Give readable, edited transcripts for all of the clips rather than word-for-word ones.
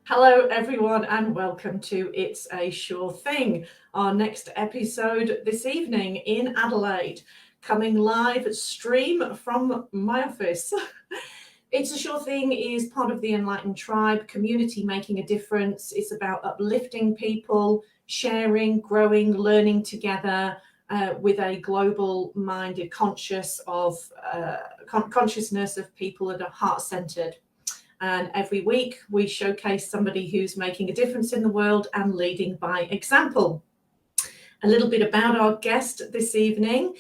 Hello everyone and welcome to It's a Sure Thing, our next episode this evening in Adelaide, coming live stream from my office. It's a Sure Thing is part of the Enlightened Tribe community making a difference. It's about uplifting people, sharing, growing, learning together with a global minded consciousness of people that are heart-centered. And every week we showcase somebody who's making a difference in the world and leading by example. A little bit about our guest this evening.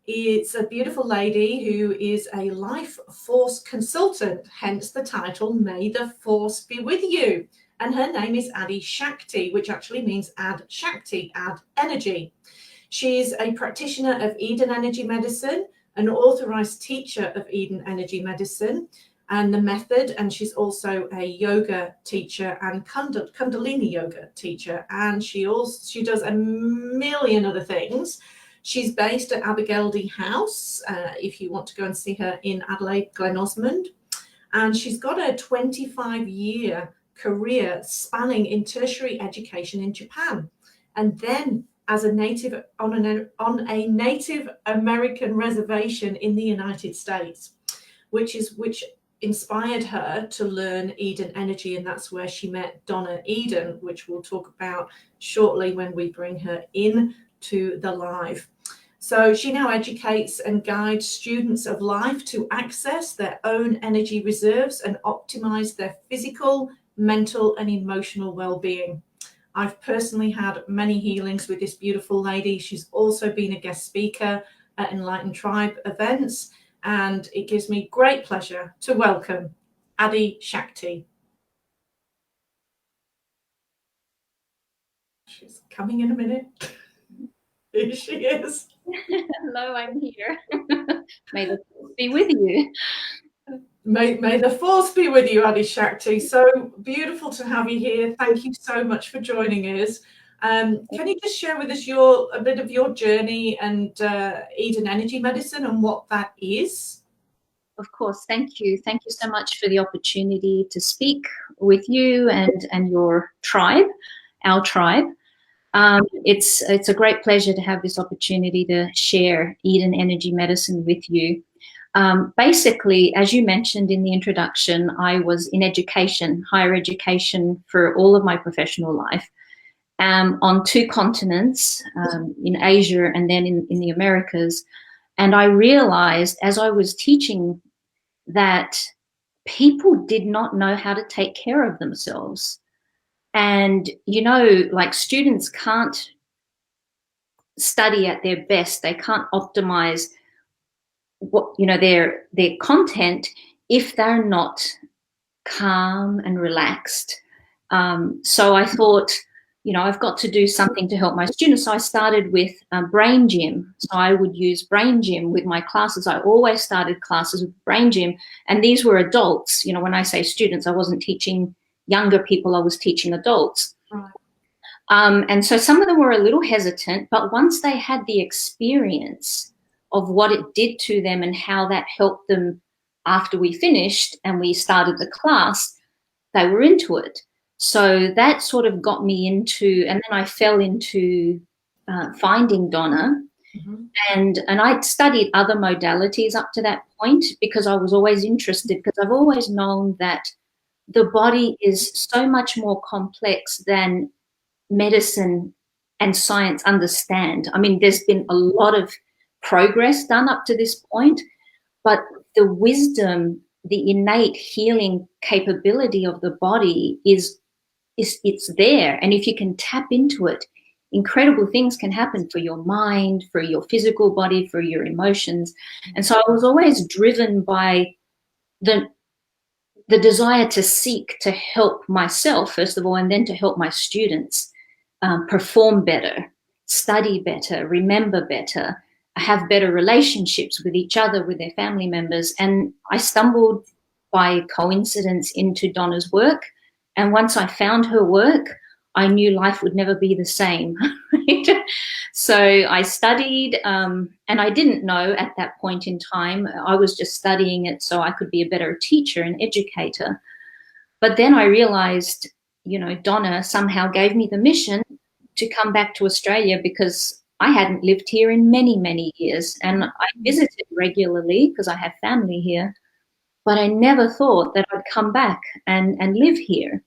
It's a beautiful lady who is a life force consultant, hence the title, May the Force Be With You. And her name is AdiShakti, which actually means add Shakti, add energy. She's a practitioner of Eden Energy Medicine, an authorised teacher of Eden Energy Medicine, and the method, and she's also a yoga teacher and Kundalini yoga teacher, and she does a million other things. She's based at Abergeldy House, if you want to go and see her in Adelaide, Glen Osmond, and she's got a 25-year career spanning in tertiary education in Japan, and then as a native on a Native American reservation in the United States, which inspired her to learn Eden energy, and that's where she met Donna Eden, which we'll talk about shortly when we bring her in to the live. So she now educates and guides students of life to access their own energy reserves and optimize their physical, mental, and emotional well-being. I've personally had many healings with this beautiful lady. She's also been a guest speaker at Enlightened Tribe events, and it gives me great pleasure to welcome AdiShakti. She's coming in a minute. Here she is. Hello, I'm here. May the force be with you. May the force be with you, AdiShakti. So beautiful to have you here. Thank you so much for joining us. Can you just share with us a bit of your journey and Eden Energy Medicine and what that is? Of course, thank you. Thank you so much for the opportunity to speak with you and your tribe, our tribe. It's a great pleasure to have this opportunity to share Eden Energy Medicine with you. Basically, as you mentioned in the introduction, I was in education, higher education for all of my professional life, on 2 continents, in Asia and then in the Americas. And I realized as I was teaching that people did not know how to take care of themselves. And, like students can't study at their best. They can't optimize their content if they're not calm and relaxed. So I thought, I've got to do something to help my students. So I started with brain gym. So I would use brain gym with my classes. I always started classes with brain gym. And these were adults. When I say students, I wasn't teaching younger people. I was teaching adults. Right. And so some of them were a little hesitant. But once they had the experience of what it did to them and how that helped them after we finished and we started the class, they were into it. So that sort of got me into, and then I fell into finding Donna. Mm-hmm. And I'd studied other modalities up to that point because I was always interested, because I've always known that the body is so much more complex than medicine and science understand. I mean, there's been a lot of progress done up to this point, but the wisdom, the innate healing capability of the body it's there. And if you can tap into it, incredible things can happen for your mind, for your physical body, for your emotions. And so I was always driven by the desire to seek to help myself, first of all, and then to help my students perform better, study better, remember better, have better relationships with each other, with their family members. And I stumbled by coincidence into Donna's work. And once I found her work, I knew life would never be the same. So I studied, and I didn't know at that point in time. I was just studying it so I could be a better teacher and educator. But then I realized Donna somehow gave me the mission to come back to Australia because I hadn't lived here in many, many years. And I visited regularly because I have family here, but I never thought that I'd come back and live here.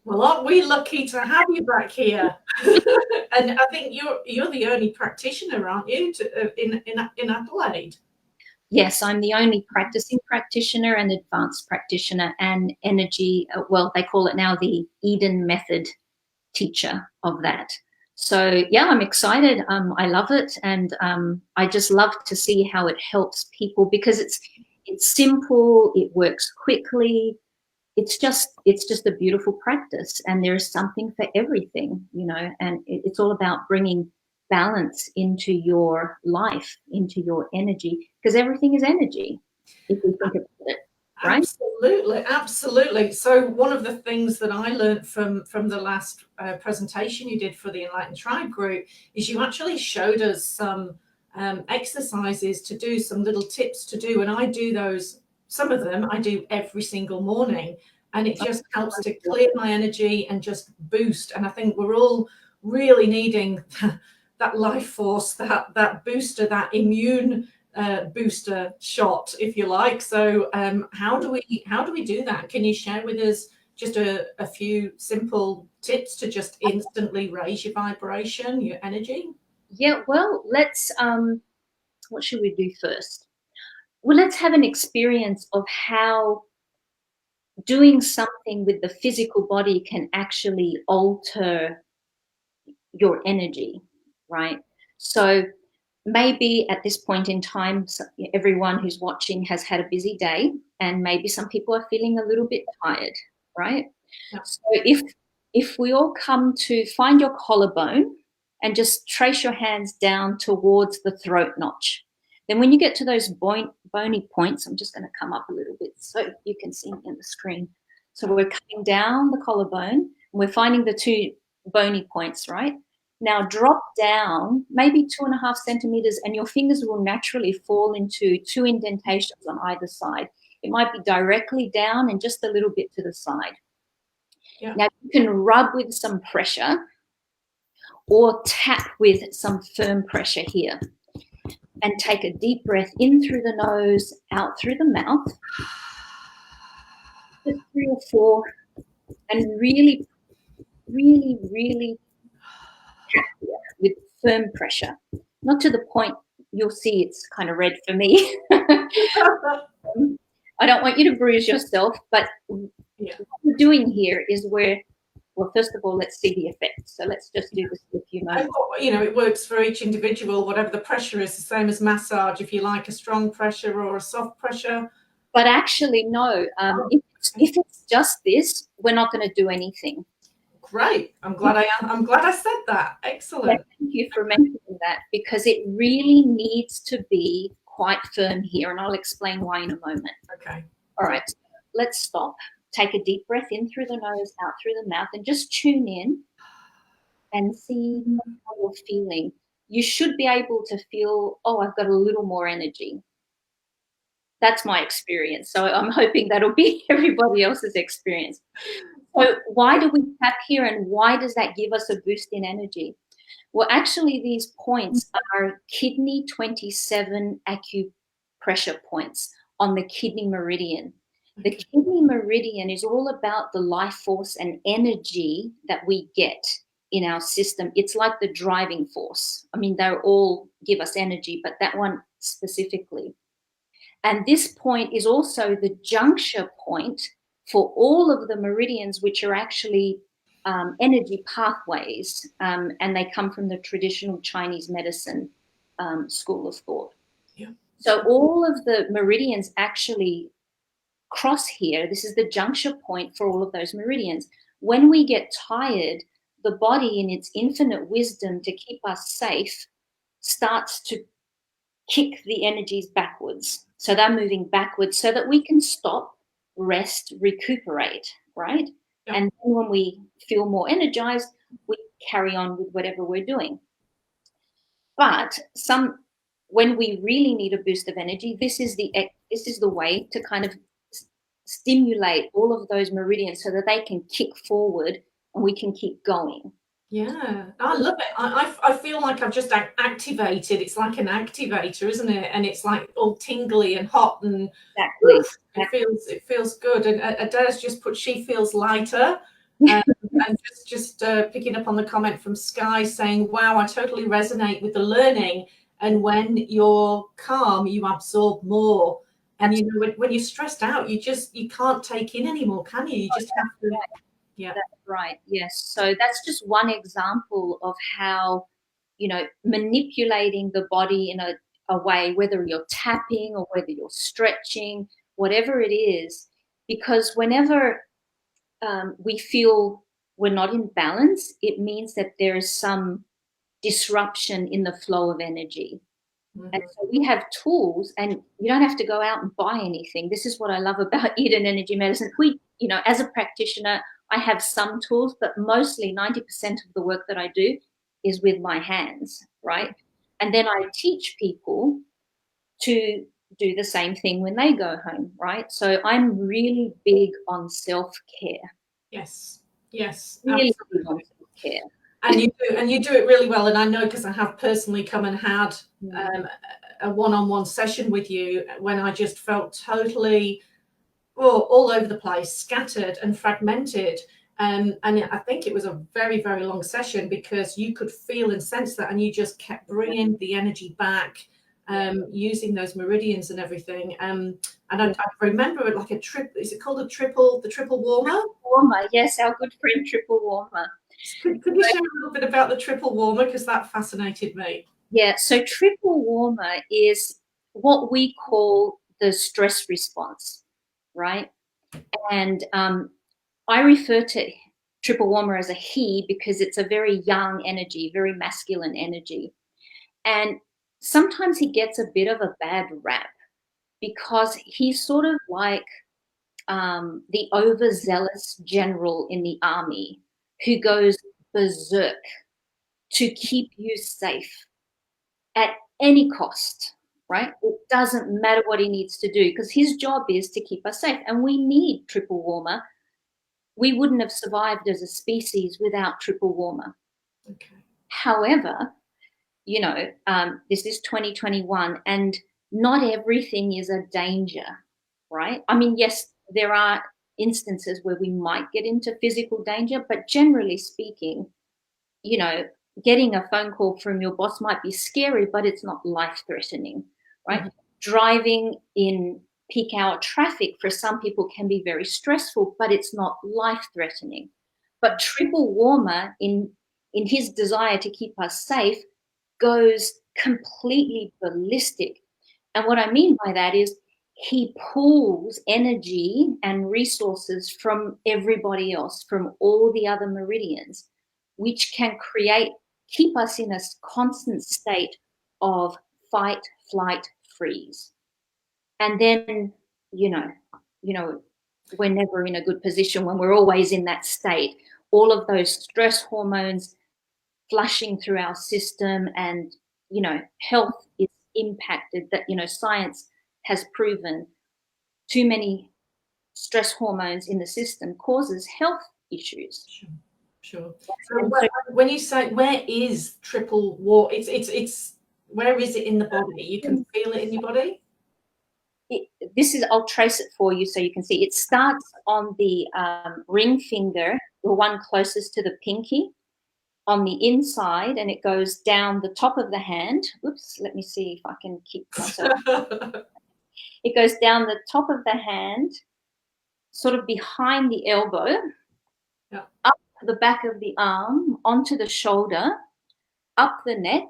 Well, aren't we lucky to have you back here? And I think you're the only practitioner, aren't you, in Adelaide? Yes, I'm the only practicing practitioner and advanced practitioner and energy, well, they call it now the Eden method teacher of that. So yeah, I'm excited. I love it. And I just love to see how it helps people because it's simple, it works quickly. It's just a beautiful practice, and there is something for everything, and it's all about bringing balance into your life, into your energy, because everything is energy if we think about it, right? Absolutely. So one of the things that I learned from the last presentation you did for the Enlightened Tribe group is you actually showed us some exercises to do, some little tips to do, and I do those. Some of them I do every single morning, and it just helps to clear my energy and just boost. And I think we're all really needing that life force, that booster, that immune booster shot, if you like. So how do we do that? Can you share with us just a few simple tips to just instantly raise your vibration, your energy? Yeah, well, let's what should we do first? Well, let's have an experience of how doing something with the physical body can actually alter your energy, right? So maybe at this point in time, everyone who's watching has had a busy day, and maybe some people are feeling a little bit tired, right? Yeah. So if we all come to find your collarbone and just trace your hands down towards the throat notch, then when you get to those bony points, I'm just going to come up a little bit so you can see me on the screen. So we're coming down the collarbone, and we're finding the two bony points, right? Now drop down maybe 2.5 centimeters, and your fingers will naturally fall into two indentations on either side. It might be directly down and just a little bit to the side. Yeah. Now you can rub with some pressure or tap with some firm pressure here. And take a deep breath in through the nose, out through the mouth. Just 3 or 4. And really, really, really tap here with firm pressure. Not to the point you'll see it's kind of red for me. I don't want you to bruise yourself, but what we're doing here is well, first of all, let's see the effect. So let's just do this for a few moments. It works for each individual, whatever the pressure is, the same as massage, if you like a strong pressure or a soft pressure. But actually, no. If it's just this, we're not going to do anything. Great. I'm glad I said that. Excellent. Yeah, thank you for mentioning that, because it really needs to be quite firm here, and I'll explain why in a moment. Okay. All right, let's stop. Take a deep breath in through the nose, out through the mouth, and just tune in and see how you're feeling. You should be able to feel, oh, I've got a little more energy. That's my experience. So I'm hoping that'll be everybody else's experience. So why do we tap here, and why does that give us a boost in energy? Well, actually, these points are kidney 27 acupressure points on the kidney meridian. The kidney meridian is all about the life force and energy that we get in our system. It's like the driving force. I mean, they all give us energy, but that one specifically. And this point is also the juncture point for all of the meridians, which are actually energy pathways, and they come from the traditional Chinese medicine school of thought. Yeah. So all of the meridians actually cross here. This is the juncture point for all of those meridians. When we get tired, the body, in its infinite wisdom to keep us safe, starts to kick the energies backwards. So they're moving backwards so that we can stop, rest, recuperate, right? Yeah. And then when we feel more energized, we carry on with whatever we're doing. But when we really need a boost of energy, this is the way to kind of stimulate all of those meridians so that they can kick forward and we can keep going. Yeah, I love it. I feel like I've just activated. It's like an activator, isn't it? And it's like all tingly and hot, and Exactly. oof, it feels good. And Ada's just put, she feels lighter. And just picking up on the comment from Sky saying, wow, I totally resonate with the learning. And when you're calm, you absorb more. And you know, when you're stressed out, you can't take in anymore, can you? You just have to. Yeah, that's right. Yes. So that's just one example of how, you know, manipulating the body in a way, whether you're tapping or whether you're stretching, whatever it is, because whenever we feel we're not in balance, it means that there is some disruption in the flow of energy. And so we have tools, and you don't have to go out and buy anything. This is what I love about Eden Energy Medicine. We, you know, as a practitioner, I have some tools, but mostly 90% of the work that I do is with my hands, right? And then I teach people to do the same thing when they go home, right? So I'm really big on self-care. yes, yes, Really absolutely. big on self-care. And you do it really well. And I know, because I have personally come and had a one-on-one session with you when I just felt totally all over the place, scattered and fragmented. And I think it was a very, very long session, because you could feel and sense that, and you just kept bringing the energy back, using those meridians and everything. And I remember it like a trip. Is it called the triple warmer? Warmer, yes, our good friend Triple Warmer. Could you share a little bit about the triple warmer, because that fascinated me? Yeah, so triple warmer is what we call the stress response, right? And I refer to triple warmer as a he because it's a very young energy, very masculine energy. And sometimes he gets a bit of a bad rap because he's sort of like the overzealous general in the army who goes berserk to keep you safe at any cost, right? It doesn't matter what he needs to do, because his job is to keep us safe. And we need triple warmer. We wouldn't have survived as a species without triple warmer. Okay. However, you know, this is 2021 and not everything is a danger, right? I mean, yes, there are instances where we might get into physical danger, but generally speaking, you know, getting a phone call from your boss might be scary, but it's not life-threatening, right? Mm-hmm. Driving in peak hour traffic for some people can be very stressful, but it's not life-threatening. But triple warmer, in his desire to keep us safe, goes completely ballistic. And what I mean by that is he pulls energy and resources from everybody else, from all the other meridians, which can keep us in a constant state of fight, flight, freeze. And then, you know, we're never in a good position when we're always in that state. All of those stress hormones flushing through our system, and, you know, health is impacted. That, you know, science has proven too many stress hormones in the system causes health issues. Sure. So when you say, where is triple war? It's where is it in the body? You can feel it in your body? I'll trace it for you so you can see. It starts on the ring finger, the one closest to the pinky, on the inside, and it goes down the top of the hand. Oops, let me see if I can keep myself. It goes down the top of the hand, sort of behind the elbow, up the back of the arm, onto the shoulder, up the neck,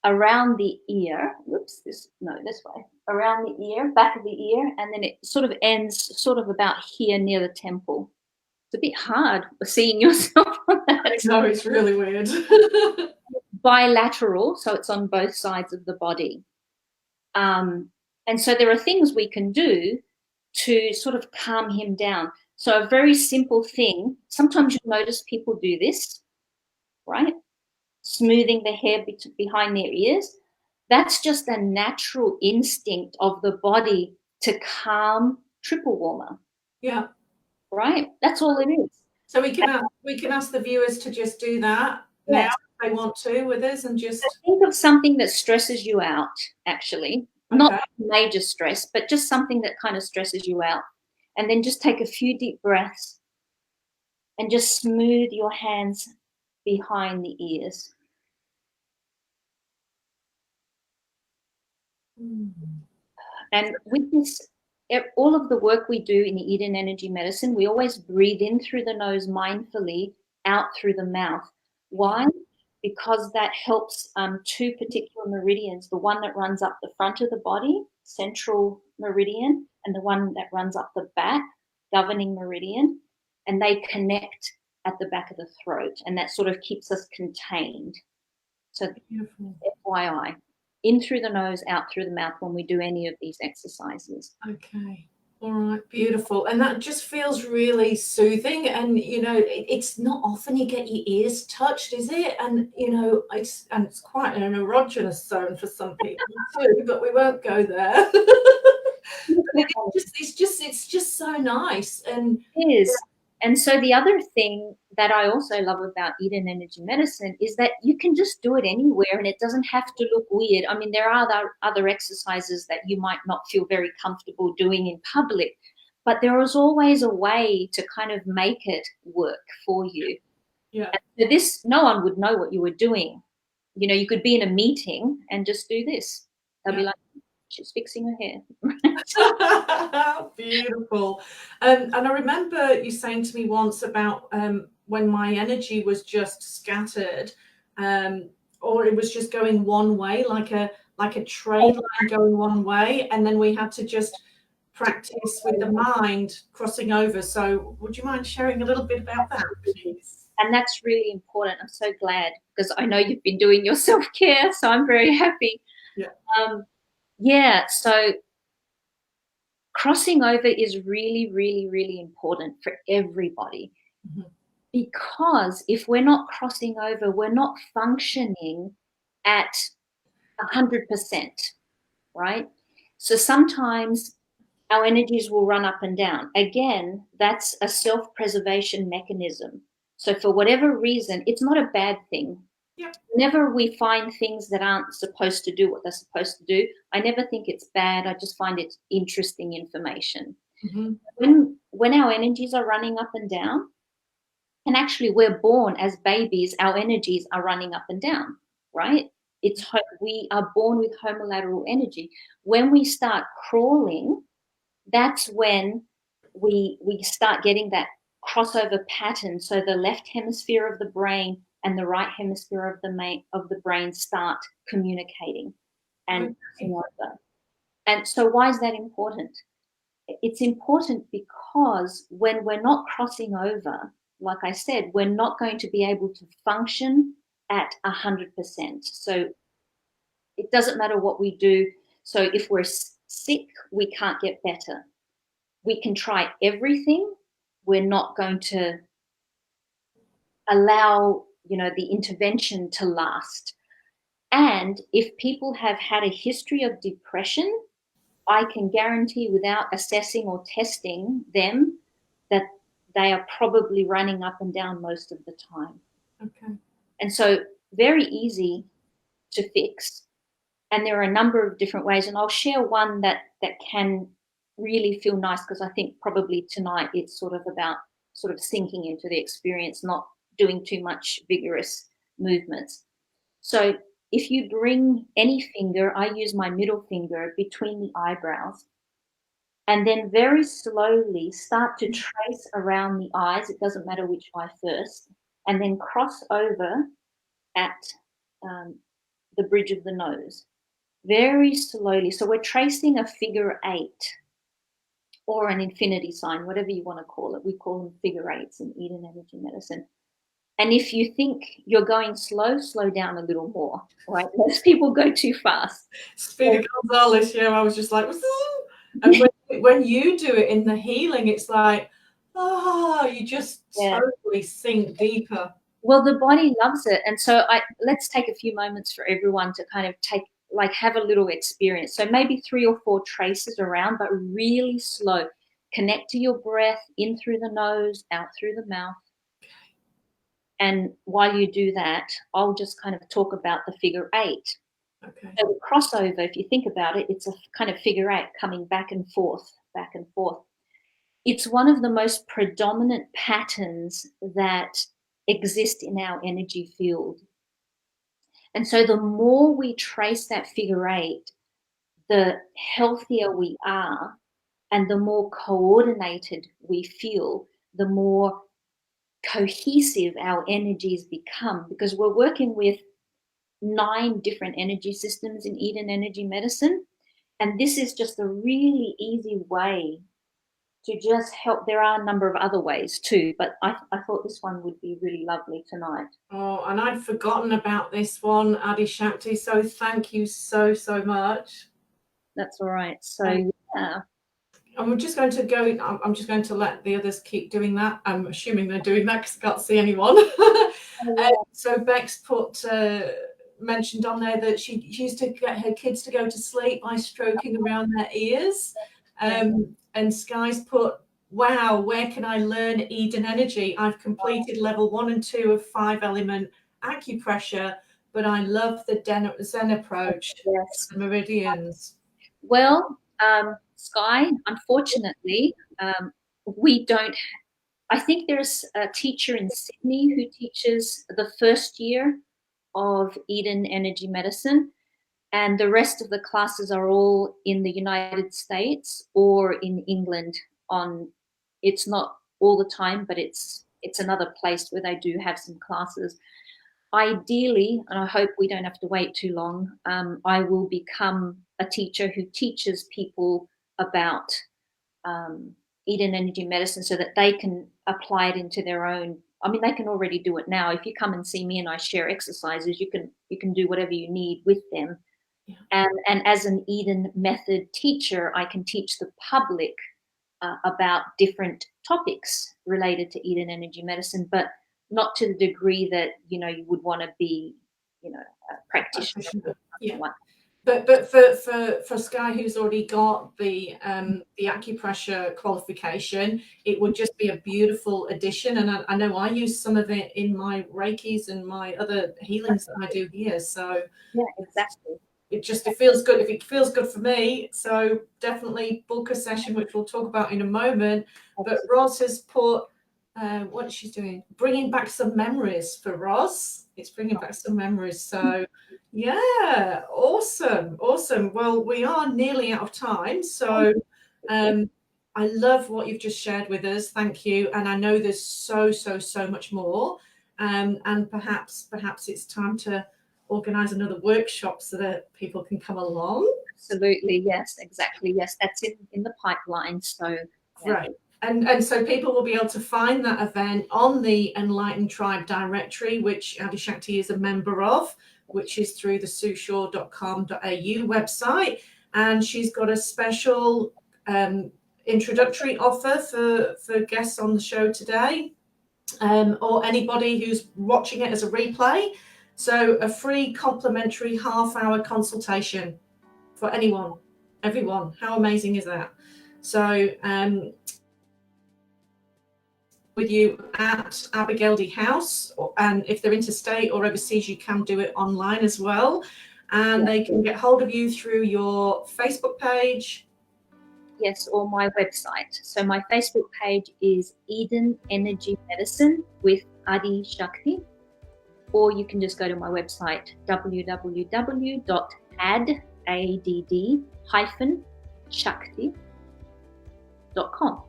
around the ear. Whoops, this way. Around the ear, back of the ear, and then it sort of ends sort of about here near the temple. It's a bit hard seeing yourself on that. No, it's really weird. Bilateral, so it's on both sides of the body. And so there are things we can do to sort of calm him down. So a very simple thing, sometimes you'll notice people do this, right? Smoothing the hair behind their ears. That's just a natural instinct of the body to calm triple warmer. Yeah. Right? That's all it is. So we can ask the viewers to just do that now if they want to with us, and just think of something that stresses you out, actually. Okay. Not major stress, but just something that kind of stresses you out. And then just take a few deep breaths and just smooth your hands behind the ears. And with this, all of the work we do in Eden Energy Medicine, we always breathe in through the nose mindfully, out through the mouth. Why? Because that helps two particular meridians, the one that runs up the front of the body, central meridian, and the one that runs up the back, governing meridian, and they connect at the back of the throat, and that sort of keeps us contained. So beautiful. FYI, in through the nose, out through the mouth when we do any of these exercises. Okay. All right, beautiful. And that just feels really soothing. And, you know, it's not often you get your ears touched, is it? And, you know, it's quite an erogenous zone for some people too, but we won't go there. It's just so nice. And it is. And so the other thing that I also love about Eden Energy Medicine is that you can just do it anywhere and it doesn't have to look weird. I mean, there are other exercises that you might not feel very comfortable doing in public, but there is always a way to kind of make it work for you. Yeah. And this, no one would know what you were doing. You know, you could be in a meeting and just do this. They'll be like, she's fixing her hair. Beautiful. And I remember you saying to me once about when my energy was just scattered, or it was just going one way, like a train line going one way, and then we had to just practice with the mind crossing over. So would you mind sharing a little bit about that, please? And that's really important. I'm so glad, because I know you've been doing your self-care, so I'm very happy. Yeah. So crossing over is really, really, really important for everybody. Because if we're not crossing over, we're not functioning at 100%, right? So sometimes our energies will run up and down. Again, that's a self-preservation mechanism. So for whatever reason, it's not a bad thing. Whenever we find things that aren't supposed to do what they're supposed to do, I never think it's bad. I just find it interesting information. When our energies are running up and down, and actually we're born as babies, our energies are running up and down, right? We are born with homolateral energy. When we start crawling, that's when we start getting that crossover pattern. So the left hemisphere of the brain and the right hemisphere of the brain start communicating and crossing over. And so why is that important? It's important because when we're not crossing over, like I said, we're not going to be able to function at 100%. So it doesn't matter what we do. So if we're sick, we can't get better. We can try everything. We're not going to allow, the intervention to last. And if people have had a history of depression, I can guarantee without assessing or testing them that they are probably running up and down most of the time. Okay. And so very easy to fix. And there are a number of different ways. And I'll share one that can really feel nice, because I think probably tonight it's sort of about sort of sinking into the experience, not doing too much vigorous movements. So if you bring any finger, I use my middle finger between the eyebrows, and then very slowly start to trace around the eyes. It doesn't matter which eye first, and then cross over at the bridge of the nose, very slowly. So we're tracing a figure 8 or an infinity sign, whatever you want to call it. We call them figure 8s in Eden Energy Medicine. And if you think you're going slow down a little more, right? Most people go too fast. Speedy Gonzalez, I was just like, and when you do it in the healing, it's like, you just totally sink deeper. Well, the body loves it. And so let's take a few moments for everyone to kind of have a little experience. So maybe 3 or 4 traces around, but really slow. connect to your breath, in through the nose, out through the mouth. And while you do that, I'll just kind of talk about the figure 8. Okay. So the crossover, if you think about it, it's a kind of figure 8 coming back and forth, back and forth. It's one of the most predominant patterns that exist in our energy field. And so the more we trace that figure 8, the healthier we are, and the more coordinated we feel, the more cohesive our energies become, because we're working with 9 different energy systems in Eden Energy Medicine. And this is just a really easy way to just help. There are a number of other ways too, but I thought this one would be really lovely tonight. Oh, and I'd forgotten about this one, AdiShakti, so thank you so much. That's all right. So yeah. And we're just going to go, I'm just going to let the others keep doing that. I'm assuming they're doing that because I can't see anyone. So Bex mentioned on there that she used to get her kids to go to sleep by stroking around their ears. And Sky's put, wow, where can I learn Eden Energy? I've completed level 1 and 2 of 5-element acupressure, but I love the Zen approach. Yes. The meridians. Well, Sky, unfortunately, we don't. I think there's a teacher in Sydney who teaches the first year of Eden Energy Medicine, and the rest of the classes are all in the United States or in England. It's not all the time, but it's another place where they do have some classes. Ideally, and I hope we don't have to wait too long, I will become a teacher who teaches people about Eden Energy Medicine so that they can apply it into their own. I mean, they can already do it now. If you come and see me and I share exercises, you can do whatever you need with them. Yeah. And as an Eden method teacher, I can teach the public about different topics related to Eden Energy Medicine, but not to the degree that you would want to be a practitioner. Yeah. But for Sky, who's already got the acupressure qualification, it would just be a beautiful addition. And I know I use some of it in my Reikis and my other healings that I do here. So yeah, exactly. It feels good. If it feels good for me, so definitely book a session, which we'll talk about in a moment. But Roz has put, what she's doing, bringing back some memories for Roz. It's bringing back some memories. So yeah, awesome. Well, we are nearly out of time. So I love what you've just shared with us. Thank you. And I know there's so much more. And perhaps it's time to organize another workshop so that people can come along. Absolutely, yes, exactly, yes, that's in the pipeline. So right. And so people will be able to find that event on the Enlightened Tribe directory, which AdiShakti is a member of, which is through the susure.com.au website. And she's got a special introductory offer for guests on the show today, or anybody who's watching it as a replay. So a free complimentary half-hour consultation for everyone. How amazing is that? So with you at Abigail D House, and if they're interstate or overseas, you can do it online as well. And they can get hold of you through your Facebook page. Yes, or my website. So my Facebook page is Eden Energy Medicine with AdiShakti. Or you can just go to my website, www.shakti.com.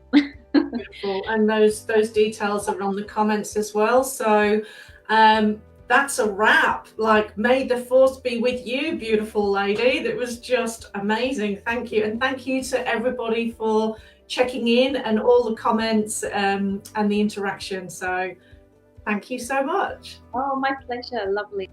Beautiful. And those details are on the comments as well. So that's a wrap. Like, may the force be with you, beautiful lady. That was just amazing. Thank you. And thank you to everybody for checking in and all the comments and the interaction. So thank you so much. Oh, my pleasure. Lovely.